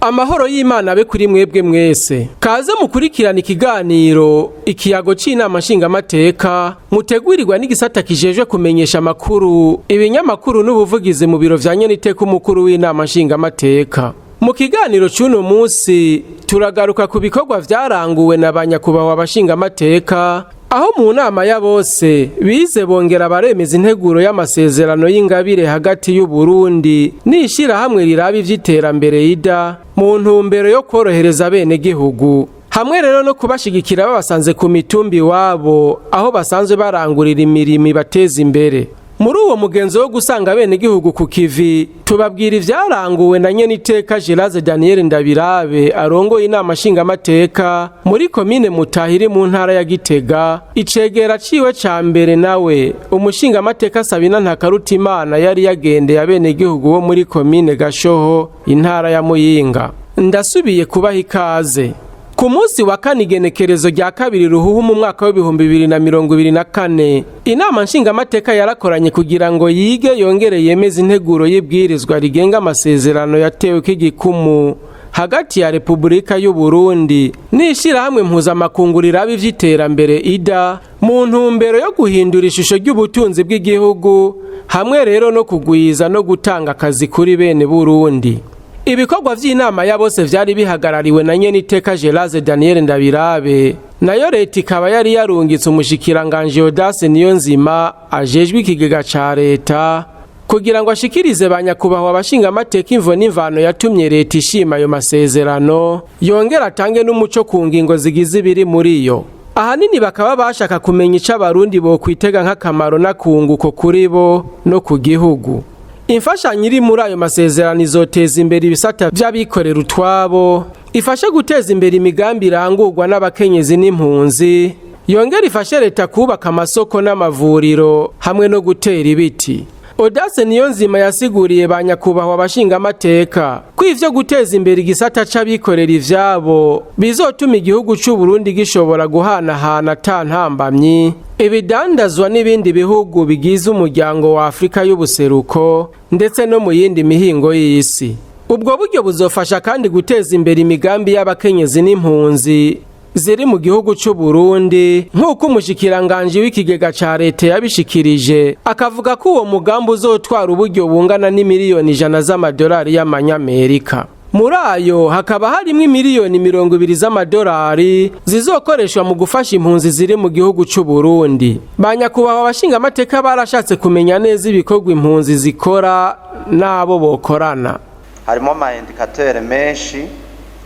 Amahoro y'Imana abe kuri mwebwe mwese. Kaze mukurikirana ikiganiro ikiyago c'Inama Nshingamateka mutegurirwa n'igisata kijejwe kumenyesha amakuru ibinyamakuru n'ubuvugizi mu biro vya nyeniteka umukuru w'Inama Nshingamateka. Mu kiganiro c'uno munsi turagaruka ku bikorwa vyaranguwe na banyakubahwa abashingamateka aho mu nama ya bose bize bongera baremeza integuro y'amasezerano y'ingabire hagati y'u Burundi n'ishirahamwe riraba ivy'iterambere ida mu ntumbero yo korohereza bene gihugu hamwe rero no kubashigikira babasanze ku mitumbi wabo aho basanzwe barangurira imirimo ibateza imbere. Muri uwo mugenzo wo gusanga bene gihugu ku kivi tubabwira ivyaranguwe na nyeniteka Geraze Daniel Ndabirabe arongoye Inama Nshingamateka muri komine Mutahiri mu ntara ya Gitega. Icegera ciwe ca mbere nawe umushingamateka Sabina Ntakarutimana yari yagendeye abene gihugu bo muri komine Gashoho intara ya Muyinga. Ndasubiye kubaha ikaze. Ku munsi wa kane igenekerezo rya kabiri Ruhuhuma mu mwaka wa 2024 Inama Nshingamateka yarakoranye kugira ngo yige yongere yemeze integuro y'ibwirizwa rigenga amasezerano yatewe k'igikumu hagati ya Repubulika y'u Burundi n'ishirahamwe mpuzamakungu riraba ivy'iterambere ida mu ntumbero yo guhindura ishusho ry'ubutunzi bw'igihugu hamwe rero no kugwiza no gutanga akazi kuri bene Burundi. Ibikorwa vy'inama ya bose vyari bihagarariwe na nyeniteka Geraze Daniel Ndabirabe nayo leta ikaba yari yarungitse umushikiranganje Odase Niyonzima ajejwe ikigega ca leta kugira ngo ashikirize banyakubahwa abashingamateka imvo n'imvano yatumye leta ishima ayo masezerano yongera atange n'umuco ku ngingo zigize ibiri muri yo. Ahanini bakaba bashaka kumenya ico abarundi bo kwitega nk'akamaro n'akunguko kuri bo no ku gihugu. Imfashanyo iri muri ayo masezerano izoteza imbere ibisata vy'abikorera utwabo, ifashe guteza imbere imigambi irangurwa n'abakenyezi n'impunzi, yongera ifashe leta kubaka amasoko n'amavuriro hamwe no gutera ibiti. Odase Niyonzima yasiguriye banyakubahwa abashingamateka ko ivyo guteza imbere igisata c'abikorera ivyabo bizotuma igihugu c'u Burundi gishobora guhanahana ata ntambamyi ibidandazwa n'ibindi bihugu bigize umuryango wa Afrika y'ubuseruko ndetse no mu yindi mihingo y'isi. Ubwo buryo buzofasha kandi guteza imbere imigambi y'abakenyezi n'impunzi ziri mu gihugu c'u Burundi nk'uko umushikiranganje w'ikigega ca leta yabishikirije akavuga ko uwo mugambi uzotwara uburyo bungana n'imiliyoni 100 z'amadolari y'amanyamerika. Muri ayo hakaba harimo imiliyoni 20 z'amadolari zizokoreshwa mu gufasha impunzi ziri mu gihugu c'u Burundi. Banyakubahwa abashingamateka barashatse kumenya neza ibikorwa impunzi zikora n'abo bokorana. Harimo ama indicateur menshi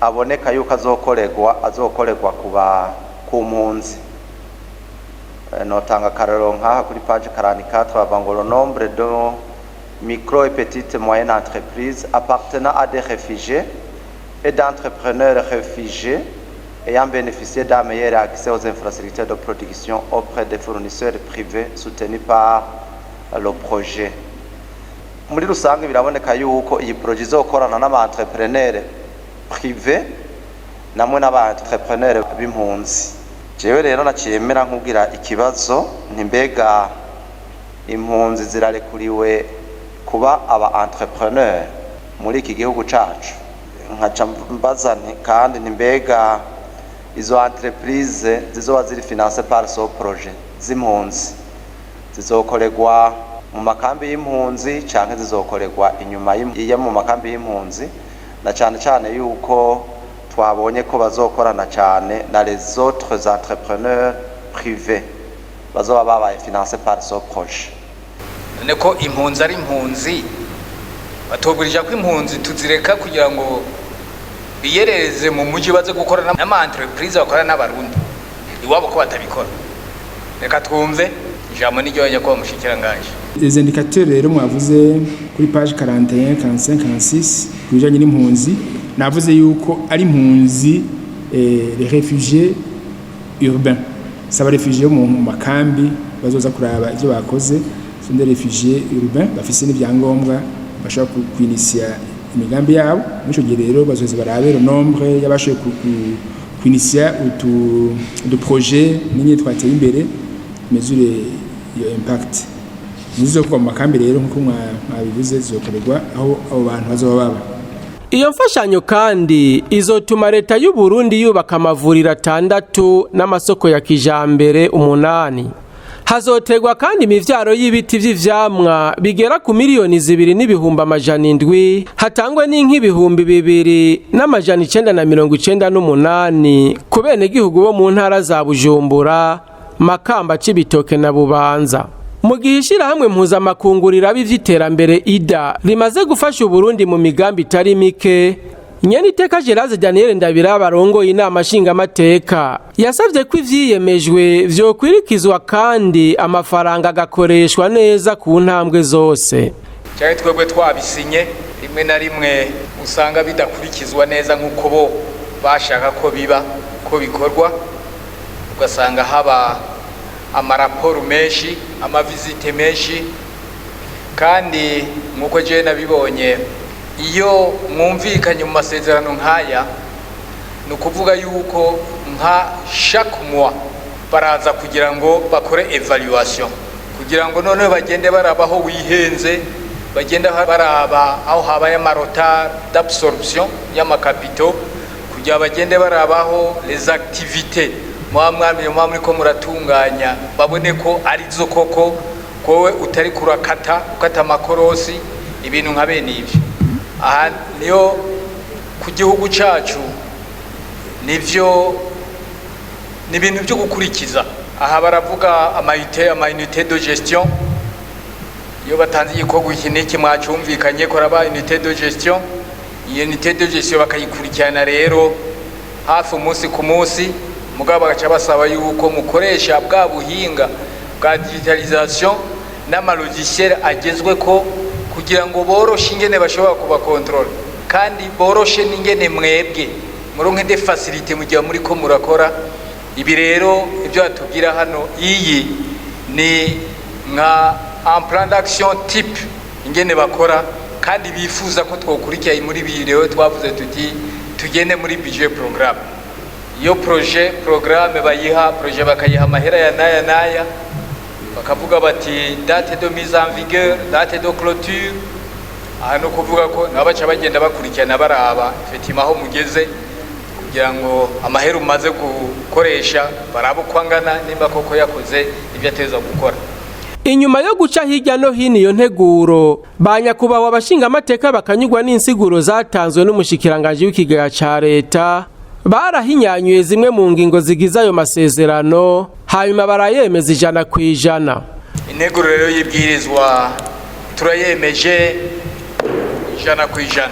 aboneka yuko azokorerwa ku mpunzi. Notanga karero nkaha kuri page 44 bavuga le nombre de micro et petites moyennes entreprises appartenant à des réfugiés et d'entrepreneurs réfugiés ayant bénéficié d'un meilleur accès aux infrastructures de production auprès des fournisseurs privés soutenus par le projet. Muri rusange biraboneka yuko iyi projet izokorana n'aba-entrepreneurs privé namwe n'aba-entrepreneurs b'impunzi. Jewe rero naciyemera nkubwira ikibazo ntimbega impunzi zirarekuriwe kuba aba-entrepreneur muri iki gihugu cacu. Nkaca mbaza kandi ntimbega izo entreprise zizoba ziri finance par ce projet z'impunzi zizokorerwa mu makambi y'impunzi canke zizokorerwa inyuma ya mu makambi y'impunzi, na cyane yuko twabonye ko bazokorana cyane na les autres entrepreneurs privés bazoba babaye financé par ce projet. Neko impunzi ari impunzi batogurija ko impunzi tuzireka kugira ngo biyereze mu muji baze gukorana n'ama entreprise bakorana n'abarundi iwabo ko batabikora. Reka twumve ijambo n'iryoye ko mushikiranganje. Les indicateurs rero mwavuze kuri page 41, 45, 46 bijanye n'impunzi navuze yuko ari impunzi les réfugiés urbains. Saba réfugiés mu makambi bazoza kuraba ivyo bakoze, sont des réfugiés urbains bafise n'ibyangombwa bashaka kwinisia imigambi yabo. Muco gihe rero bazoza barabe le nombre y'abashoye kwinisia de projet n'inye twateye imbere mesure yo impact. Nizo kwa makambi rero nkuko mwabivuze zizokorerwa aho abo bantu bazoba baba. Iyo mfashanyo kandi izotuma leta y'u Burundi yubaka amavuriro 6 n'amasoko ya kijambere 8. Hazotegwa kandi imivyaro y'ibiti vy'ivyamwa bigera ku miliyoni 2,700,000 hatangwe n'inki 2,998 ku benegihugu bo mu ntara za Bujumbura, Makamba, Cibitoke na Bubanza. Mu gihe ishirahamwe mpuzamakungu riraba ivy'iterambere IDA rimaze gufasha Uburundi mu migambi itari mike, Nyeniteka Gerard Daniel Ndabiraba arongoye Inama Nshingamateka yasavye ko ivyiyemejwe vyokwirikizwa kandi amafaranga agakoreshwa neza ku ntambwe zose. Cyane twebwe twabisinye rimwe na rimwe usanga bidakurikizwa neza nk'uko bo bashaka ko biba ko bikorwa, ugasanga haba amaraporo menshi, amavizite menshi, kandi nk'uko je nabibonye iyo mwumvikanye mu masezerano nk'aya ni ukuvuga yuko nka chaque mois baraza kugira ngo bakore evaluation kugira ngo none bagende barabaho wihenze, bagende baraba aho habaye amarota d'absorption y'amakapito, kugira bagende barabaho les activités muri ko muratunganya babone ko ari zo koko kowe utari kurakata ukata amakorosi ibintu nka bene ivyo. Aha niyo ku gihugu cacu nivyo ni ibintu byo gukurikiza. Aha baravuga amayunité de gestion, iyo batanze igikorwa iki n'iki mwacumvikanye ko raba unité de gestion, iyo unité de gestion bakayikurikirana rero hafi umunsi ku munsi, mugabo bagaca basaba yuko mukoresha bwa buhinga bwa digitalisation n'amalogiciel agezwe ko kugira ngo boroshe ingene bashobora kuba control, kandi boroshe n'ingene mwebwe muronke de facilité mu gihe muri ko murakora. Ibi rero ibyo atubwira hano, iyi ni nka un plan d'action type ingene bakora, kandi bifuza ko twokurikira muri video twavuze tuti tugende muri budget programme. Iyo programme bayiha projet bakayiha mahera ya naya bakavuga bati date de mise en vigueur, date de clôture. Aha no kuvuga ko nabaca bagenda bakurikirana baraba effectivement aho mugeze kugira ngo amahera umaze gukoresha baraba kwangana nimba koko yakoze ibyo ateza gukora. Inyuma yo guca hirya no hino iyo nteguro, banyakubaho abashingamateka bakanyurwa n'insiguro zatanzwe n'umushikiranganje w'ikigega ca leta, barahinyanyuye zimwe mu ngingo zigize ayo masezerano, hanyuma barayemeza 100%. Integuro rero y'ibwirizwa turayemeje 100%.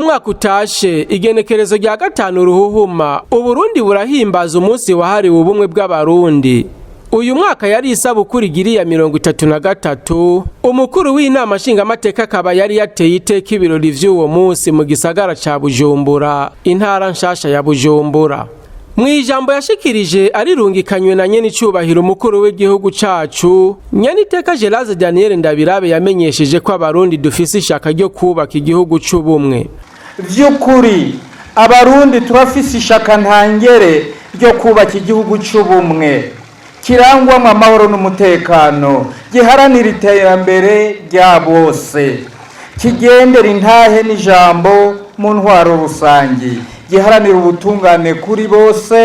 umwaka utashe igenekerezo rya 5 Ruhuhuma Uburundi burahimbaza umunsi wahariwe ubumwe bw'abarundi. Uyu mwaka yari isabukuru igiriya 33. Umukuru w'Inama Nshingamateka akaba yari yateye iteka ibirori vy'uwo munsi mu gisagara ca Bujumbura, intara nshasha ya Bujumbura. Mwijambo yashikirije arirungikanywe na nyene icubahiro umukuru w'igihugu cacu, Nyaniteka Geraze Daniel Ndabirabe yamenyesheje ko abarundi dufise ishaka ryo kubaka igihugu c'ubumwe. Vy'ukuri abarundi turafise ishaka ntangere ryo kubaka igihugu c'ubumwe kirangwamwo amahoro n'umutekano, giharanira iterambere rya bose, kigendera intahe n'ijambo mu ntwaro rusangi, giharanira ubutungane kuri bose,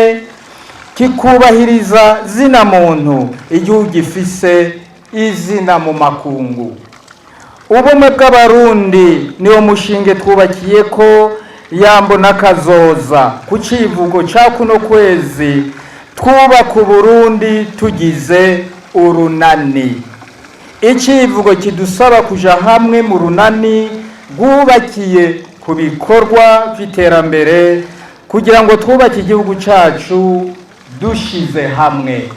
kikubahiriza zina muntu igihugu gifise izina mu makungu. Ubumwe bw'abarundi niwo mushinge twubakiye ko yambo n'akazoza ku civugo ca kuno kwezi twubaka Uburundi tugize urunani. Icivugo kidusaba kuja hamwe mu runani rwubakiye ku bikorwa vy'iterambere kugira ngo twubake igihugu cacu dushize hamwe.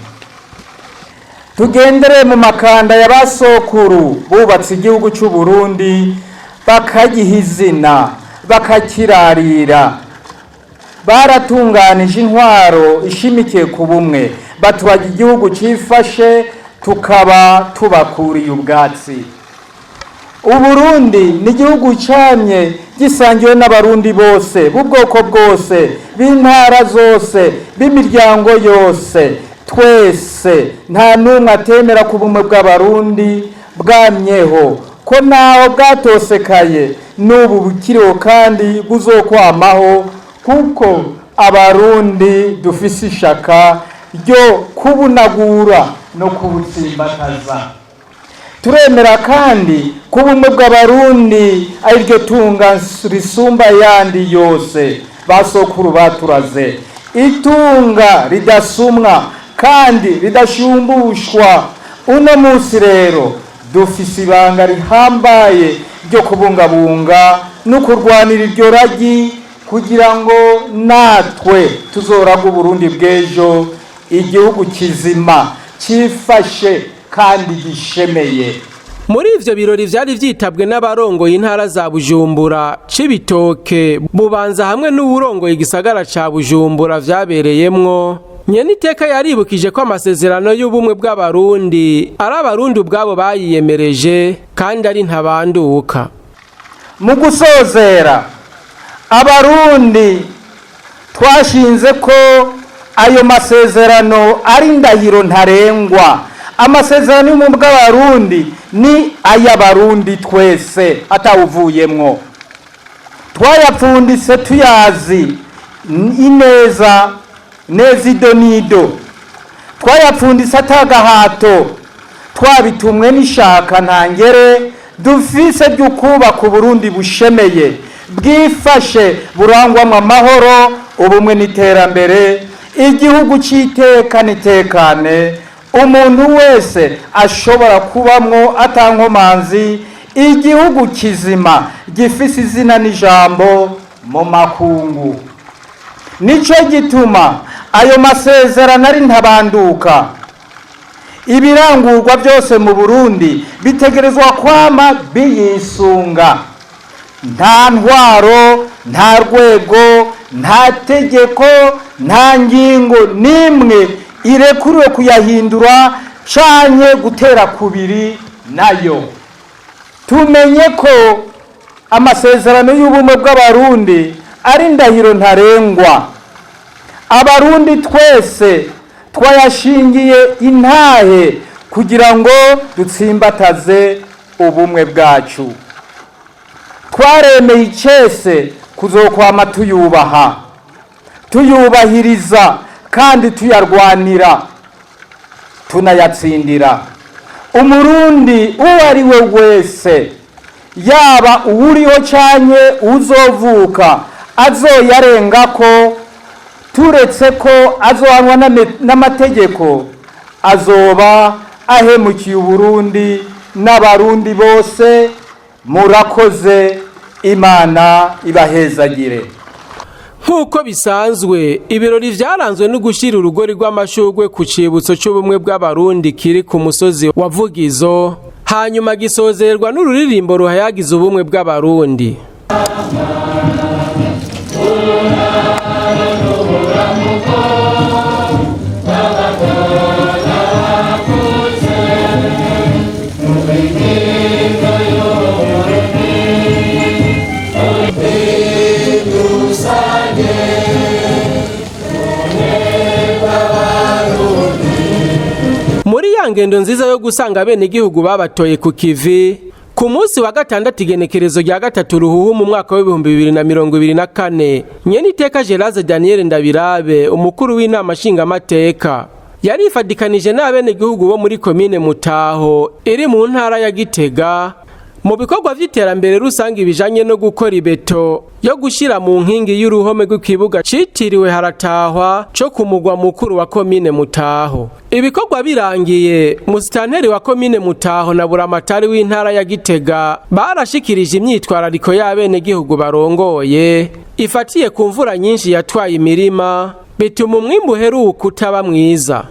Tugendere mu makanda ya basokuru bubatse igihugu c'u Burundi bakagiha izina bakakirarira. Baratunganije intwaro ishimikiye ku bumwe, batwaga igihugu cifashe tukaba tubakuriye ubwatsi. Uburundi ni igihugu camye gisangiwe n'abarundi bose b'ubwoko bwose, b'intara zose, b'imiryango yose. Twese nta numwe atemera ku bumwe bw'abarundi bwamyeho, ko naho bwatosekaye n'ubu bukiriho kandi buzokwamaho, kuko abarundi dufise ishaka ryo kubunagura no kubutsimbataza. Turemera kandi ko ubumwe bw'abarundi ari ryo tunga risumba yandi yose basokuru baturaze, itunga ridasumwa kandi ridashumbushwa. Uno munsi rero dufise ibanga rihambaye ryo kubungabunga no kurwanira iryo ragi kugira ngo natwe tuzoraga Uburundi bw'ejo, igihugu kizima cifashe kandi gishemeye. Muri ivyo birori vyari vyitabwe n'abarongoye intara za Bujumbura, Cibitoke, Bubanza hamwe n'uburongoye igisagara ca Bujumbura vyabereyemwo. Nyaniteka yaribukije ko amasezerano y'ubumwe bw'abarundi ari abarundi ubwabo bayiyemereje kandi ari ntabanduka. Mu gusozera, abarundi twashinze ko ayo masezerano ari indahiro ntarengwa. Amasezerano y'ubumwe bw'abarundi ni ay'abarundi twese atawuvuyemwo. Twayapfunditse tuyazi ineza idonido, twayapfunditse atagahato, twabitumwe n'ishaka ntangere dufise ry'ukubaka Uburundi bushemeye, bwifashe, burangwamwo amahoro, ubumwe n'iterambere, igihugu c'itekane, umuntu wese ashobora kubamwo atankomanzi, igihugu kizima gifise izina n'ijambo mu makungu. Nico gituma ayo masezerano ari ntabanduka. Ibirangurwa byose mu Burundi bitegerezwa kwama biyisunga. Nta ntwaro, nta rwego, nta tegeko, nta ngingo nimwe irekuriwe kuyahindura canke gutera kubiri nayo. Tumenye ko amasezerano y'ubumwe bw'abarundi ari ndahiro ntarengwa. Abarundi twese twayashingiye intahe kugira ngo dutsimbataze ubumwe bwacu. Twaremeye icese kuzokwama tuyubaha, tuyubahiriza kandi tuyarwanira, tunayatsindira. Umurundi uwo ari we wese, yaba uwuriho canke uzovuka, azoyarengako, turetse ko azohanwa n'amategeko, azoba ahemukiye Uburundi n'abarundi bose. Murakoze, Imana ibahezagire. Nk'uko bisanzwe ibirori vyaranzwe no gushira urugori rw'amashurwe ku cibutso c'ubumwe bw'abarundi kiri ku musozi wa Vugizo, hanyuma gisozerwa n'ururirimbo ruhayagiza ubumwe bw'abarundi. Muri ya ngendo nziza yo gusanga bene igihugu babatoye ku kivi ku munsi wa gatandatu igenekerezo rya gatatu Ruhuhuma mu mwaka wa 2024, Nyeniteka Geraze Daniel Ndabirabe umukuru w'Inama Nshingamateka yarifadikanije n'abene igihugu bo muri komine Mutaho iri mu ntara ya Gitega mu bikorwa vy'iterambere rusange bijanye no gukora ibeto yo gushira mu nkingi y'uruhome rw'ikibuga citiriwe Haratahwa co ku mugwa mukuru wa komine Mutaho. Ibikorwa birangiye, musitanteri wa komine Mutaho na buramatari w'intara ya Gitega barashikirije imyitwarariko y'abene gihugu barongoye ifatiye ku mvura nyinshi yatwaye imirima, bituma umwimbu uheruka utaba mwiza.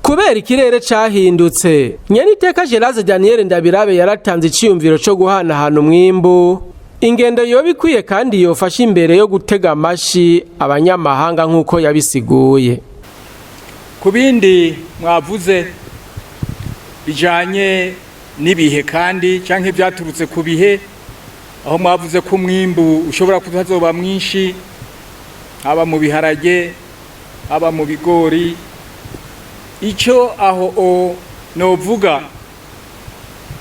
Kubera ikirere cahindutse, Nyeniteka Geraze Daniel Ndabirabe yaratanze iciyumviro co guhanahana umwimbu, ingendo yoba ikwiye kandi yofasha imbere yo gutega amashi abanyamahanga nk'uko yabisiguye. Ku bindi mwavuze bijanye n'ibihe kandi canke vyaturutse ku bihe, aho mwavuze ko umwimbu ushobora kutazoba mwinshi, haba mu biharage, haba mu bigori. Ico aho novuga,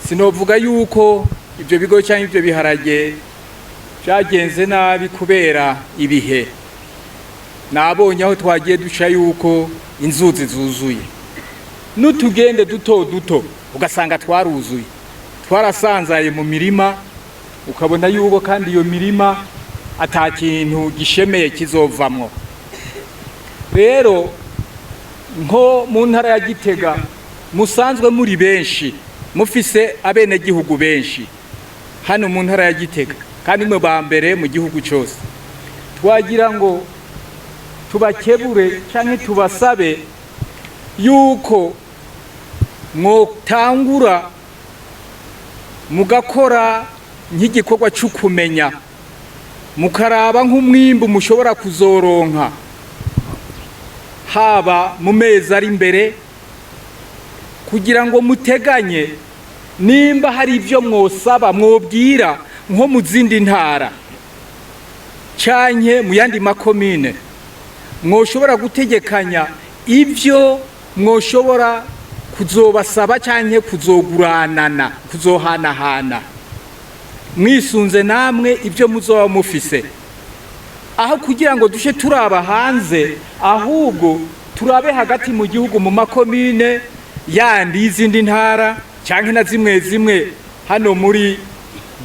sinovuga yuko ivyo bigo cyangwa ivyo biharage byagenze nabi kubera ibihe. Nabonye aho twagiye duca yuko inzuzi zuzuye, n'utugende duto duto ugasanga twaruzuye, twarasanzaye mu mirima, ukabona yuko kandi iyo mirima ata kintu gishemeye kizovamwo. Rero nko mu ntara ya Gitega musanzwe muri benshi, mufise abene gihugu benshi hano mu ntara ya Gitega kandi mwe ba mbere mu gihugu cyose, twagira ngo tubakebure canke tubasabe yuko mwotangura mugakora nk'igikorwa cy'ukumenya, mukaraba nk'umwimbu mushobora kuzoronka haba mu mezi ari imbere, kugira ngo muteganye nimba hari ivyo mwosaba mwobwira nko mu zindi ntara canke mu yandi makomine, mwoshobora gutegekanya ivyo mwoshobora kuzobasaba canke kuzoguranana, kuzohanahana mwisunze namwe ivyo muzoba mufise, aho kugira ngo dushe turaba hanze, ahubwo turabe hagati mu gihugu mu makomine yandi y'izindi ntara canke na zimwe zimwe hano muri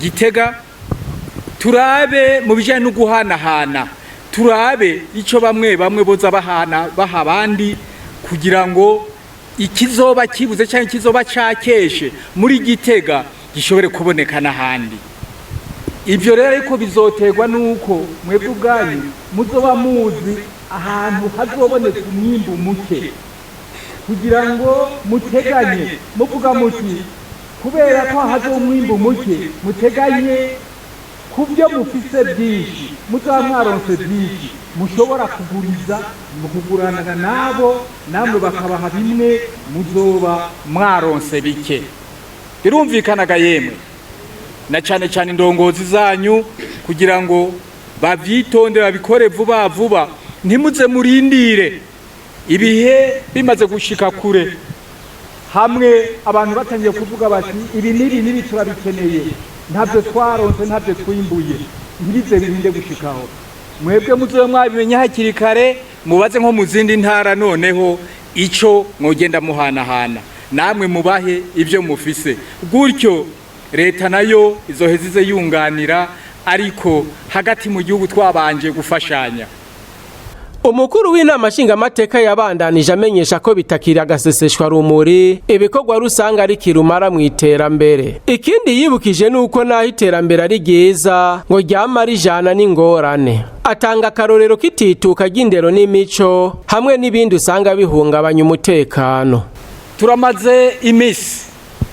Gitega, turabe mu bijanye no guhanahana, turabe ico bamwe boza baha abandi, kugira ngo ikizoba kibuze canke ikizoba cakeshe muri Gitega gishobore kuboneka n'ahandi. Ibyo rero ariko bizoterwa nuko mwebwe ubwanyu muzoba muzi ahantu hazoboneka umwimbu muke, kugira ngo muteganye muvuga muti kubera ko hazo umwimbu muke muteganye kubyo mufise byinshi, muzoba mwaronse byinshi mushobora kuguriza, mukugurana nabo namwe bakabaha bimwe, muzoba mwaronse bike. Birumvikanaga yemwe na cyane cyane indongozi zanyu, kugira ngo bavyitonde babikore vuba vuba, ntimuze murindire ibihe bimaze gushika kure, hamwe abantu batangiye kuvuga bati ibi nibi turabikeneye, ntabyo twaronse, ntabyo twimbuye, ntibize birinde gushikaho. Mwebwe muzobe mwabimenya hakiri kare, mubaze nko mu zindi ntara, noneho ico mwogenda muhanahana, namwe mubahe ibyo mufise, gutyo leta nayo izohezize yunganira, ariko hagati mu gihugu twabanje gufashanya. umukuru w'inama nshingamateka yabandanije amenyesha ko bitakiri agaseseshwa rumuri ibikorwa rusanga ari kirumara mu iterambere. Ikindi yibukije nuko naho iterambere ari ryiza ngo ryama rijana n'ingorane. Atanga akarorero k'itituka ry'indero n'imico hamwe n'ibindi usanga bihungabanya umutekano. Turamaze imisi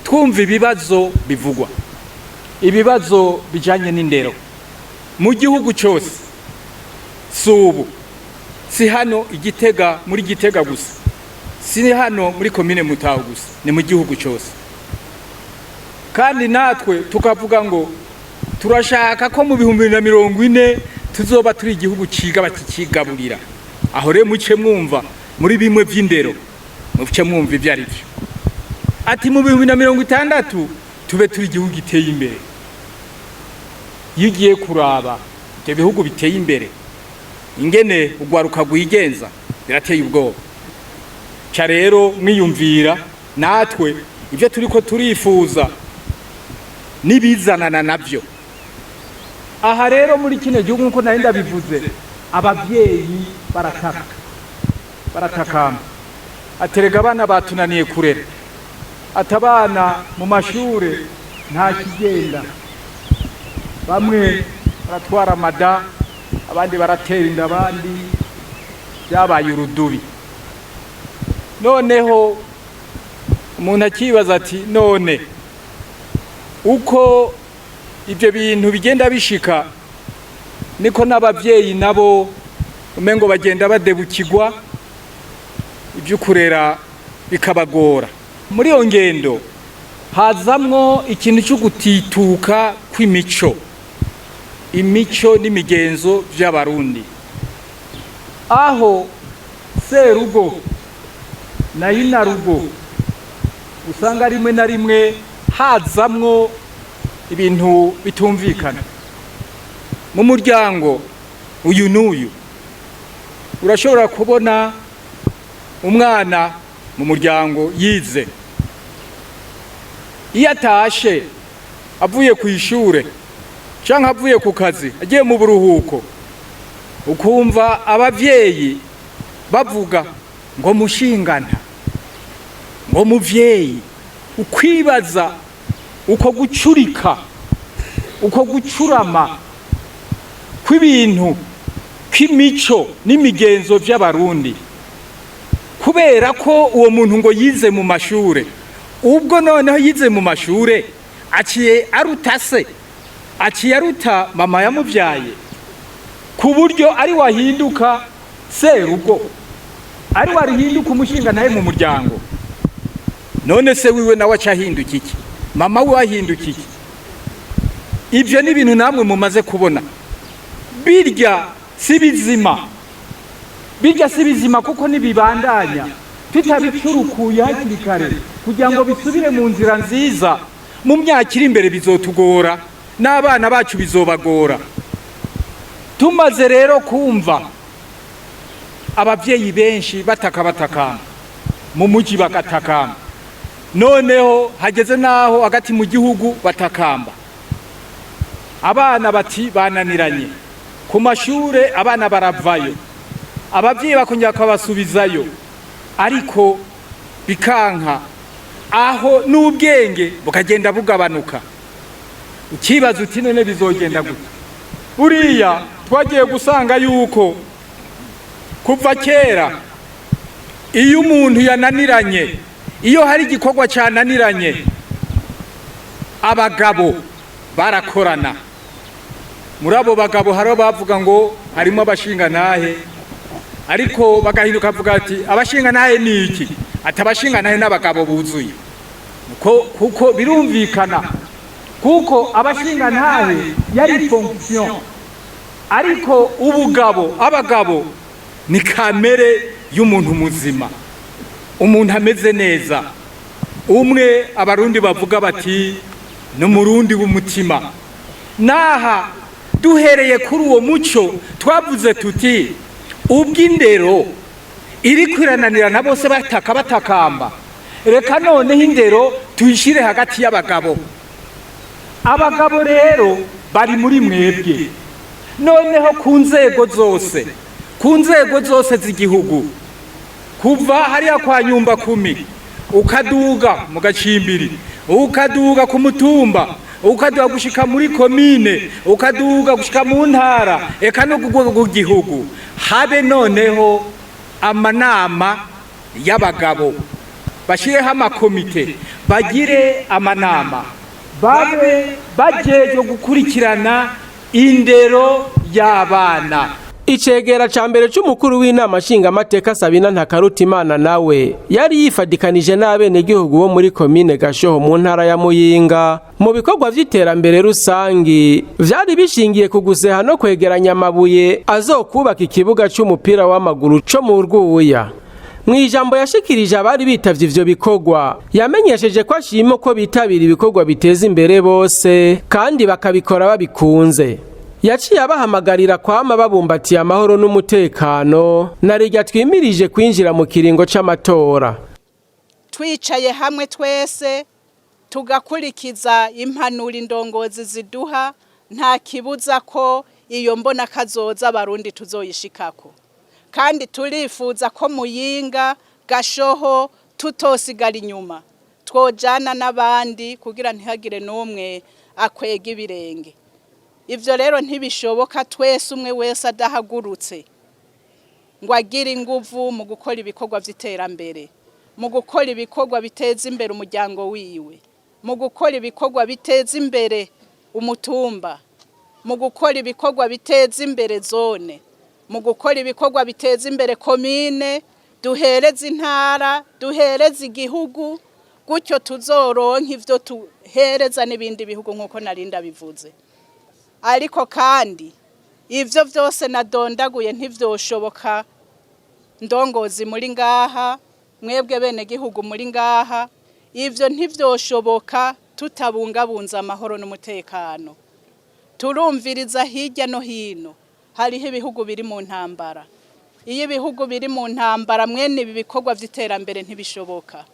twumva ibibazo bivugwa, ibibazo bijanye n'indero mu gihugu cyose, subu si hano Igitega, muri Gitega gusa, si hano muri komine Mutaho gusa, ni mu gihugu cyose. Kandi natwe tukavuga ngo turashaka ko mu 2040 tuzoba turi igihugu ciga bakikigaburira. Aho rero muce mwumva muri bimwe vy'indero, muce mwumva ivyo ari byo. Ati mu 2060 tube turi igihugu giteye imbere. Iyo ugiye kuraba ibyo bihugu biteye imbere ingene ugwaruka gwigenza birateye ubwoba. Ca rero mwiyumvira natwe ivyo turiko turifuza nibizanana navyo. Aha rero muri kino gihugu nko nari ndabivuze, abavyeyi baratakamba aterega abana batunaniye kurera, atabana mu mashure nta kigenda, bamwe baratwara amada, abandi baratera inda, abandi byabaye urudubi. Noneho umuntu akibaza ati none uko ibyo bintu bigenda bishika niko n'abavyeyi nabo umengo bagenda badebukirwa, ibyo kurera bikabagora. Muri iyo ngendo hazamwo ikintu cyo gutituka kw'imico, imico n'imigenzo by'abarundi, aho serugo na inarugo usanga rimwe na rimwe hazamwo ibintu bitumvikana. Mu muryango uyu n'uyu urashobora kubona umwana mu muryango yize, iyo atashe avuye ku ishure canke avuye ku kazi agiye mu buruhuko, ukumva abavyeyi bavuga ngo mushingana, ngo muvyeyi, ukwibaza uko gucurika, uko gucurama kw'ibintu kw'imico n'imigenzo by'abarundi, kubera ko uwo muntu ngo yize mu mashure. Ubwo noneho yize mu mashure aciye aruta se, aciye aruta mama yamuvyaye, ku buryo ari wahinduka serugo, ari warihinduka umushinga naye mu muryango. None se wiwe nawe acahinduka iki? Mama we ahinduka iki? Ivyo ni ibintu namwe mumaze kubona. Birya si bizima, birya si bizima kuko nibibandanya tutabicurukuye hakiri kare kugira ngo bisubire mu nzira nziza, mu myaka iri imbere bizotugora, n'abana bacu bizobagora. Tumaze rero kumva abavyeyi benshi batakamba, mu muji bagatakamba, noneho hageze naho hagati mu gihugu batakamba, abana bati bananiranye ku mashure, abana baravayo, abavyeyi bakongera kabasubizayo, ariko bikanka, aho n'ubwenge bukagenda bugabanuka. Ukibaza uti none bizogenda gute? Buriya twagiye gusanga yuko kuva kera iyo umuntu yananiranye, iyo hari igikorwa cyananiranye, abagabo barakorana. Muri abo bagabo haro bavuga ngo harimo abashinga ntahe, ariko bagahinduka avuga ati abashinga ntahe ni iki? Ati abashinga ntahe n'abagabo buzuye. Kuko birumvikana, kuko abashinga ntahe yari fonction, ariko abagabo ni kamere y'umuntu muzima, umuntu ameze neza. Umwe abarundi bavuga bati n'umurundi w'umutima. Naha duhereye kuri uwo muco twavuze tuti ubw'indero iri kwirananirana bose batakamba, reka noneho indero tuyishire hagati y'abagabo. Abagabo rero bari muri mwebwe, noneho ku nzego zose ku nzego zose z'igihugu kuva hariya kwa nyumba kumi ukaduga mu gacimbiri ukaduga ku mutumba ukaduga gushika muri komine ukaduga gushika mu ntara eka no ku gihugu habe noneho amanama y'abagabo bashireho amakomite bagire amanama babe bajeje gukurikirana indero y'abana. Icegera ca mbere c'umukuru w'inama nshingamateka Sabina Ntakarutimana nawe yari yifadikanije n'abenegihugu bo muri komine Gashoho mu ntara ya Muyinga mu bikorwa vy'iterambere rusangi vyari bishingiye ku guseha no kwegeranya amabuye azokubaka ikibuga c'umupira w'amaguru co mu Rwuya. Mwijambo yashikirije abari bitavye ivyo bikorwa yamenyesheje ko ashima ko bitabira ibikorwa biteza imbere bose kandi bakabikora babikunze. Yaciye abahamagarira kwama babumbatiye amahoro n'umutekano narirya twimirije kwinjira mu kiringo c'amatora. Twicaye hamwe twese tugakurikiza impanuro indongozi ziduha nta kibuza ko iyo mbona kazoza abarundi tuzoyishikako. Kandi turifuza ko Muyinga Gashoho tutosigara inyuma twojana n'abandi kugira ntihagire n'umwe akwega ibirenge. Ivyo rero ntibishoboka twese umwe wese adahagurutse ngo agire inguvu mu gukora ibikorwa vy'iterambere, mu gukora ibikorwa biteza imbere umuryango wiwe, mu gukora ibikorwa biteza imbere umutumba, mu gukora ibikorwa biteza imbere zone, mu gukora ibikorwa biteza imbere komine, duhereza intara, duhereza igihugu, gutyo tuzoronka ivyo tuhereza n'ibindi bihugu nkuko narinda bivuze. Ariko kandi ivyo vyose nadondaguye ntivyoshoboka ndongozi muri ngaha, mwebwe bene gihugu muri ngaha, ivyo ntivyoshoboka tutabungabunza amahoro n'umutekano. Turumviriza hirya no hino hariho ibihugu biri mu ntambara. Iyo ibihugu biri mu ntambara mwene ibi bikorwa vy'iterambere ntibishoboka.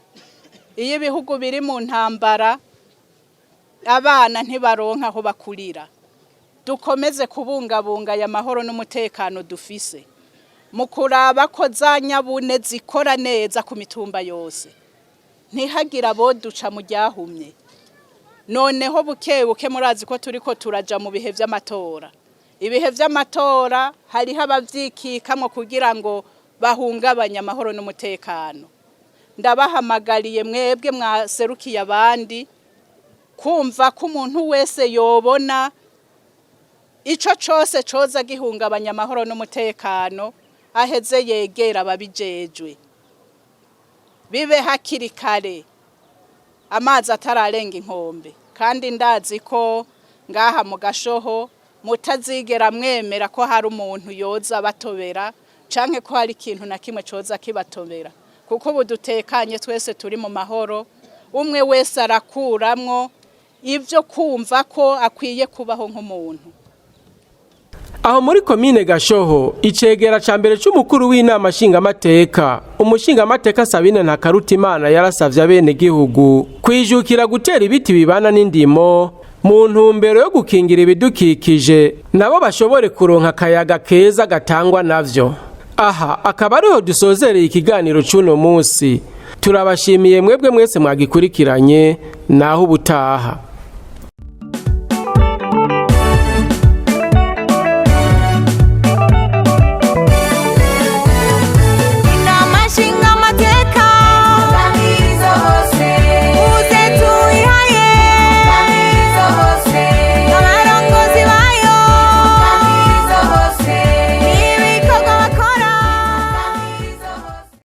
Iyo ibihugu biri mu ntambara abana ntibaronka aho bakurira. Dukomeze kubungabunga ya mahoro n'umutekano dufise mu kuraba ko za nyabune zikora neza ku mitumba yose ntihagira abo duca mu ryahumye. Noneho bukebuke murazi ko turiko turaja mu bihe vy'amatora. Ibihe vy'amatora hariho abavyikikamwo kugira ngo bahungabanye amahoro n'umutekano. Ndabahamagariye mwebwe mwaserukiye abandi kumva ko umuntu wese yobona ico cose coza gihungabanya amahoro n'umutekano aheze yegera ababijejwe. Bibe hakiri kare amazi atararenga inkombe. Kandi ndazi ko ngaha mu Gashoho mutazigera mwemera ko hari umuntu yoza batobera canke ko hari ikintu na kimwe coza kibatobera, kuko ubu dutekanye twese turi mu mahoro, umwe wese arakuramwo ivyo kumva ko akwiye kubaho nk'umuntu. Aho muri komine Gashoho icegera ca mbere c'umukuru w'inama nshingamateka umushingamateka Sabina Ntakarutimana yarasavye abenegihugu kwijukira gutera ibiti bibana n'indimo mu ntumbero yo gukingira ibidukikije nabo bashobore kuronka akayaga keza gatangwa navyo. Aha akaba ariho dusozereye ikiganiro c'uno musi. Turabashimiye mwebwe mwese mwagikurikiranye naho ubutaha.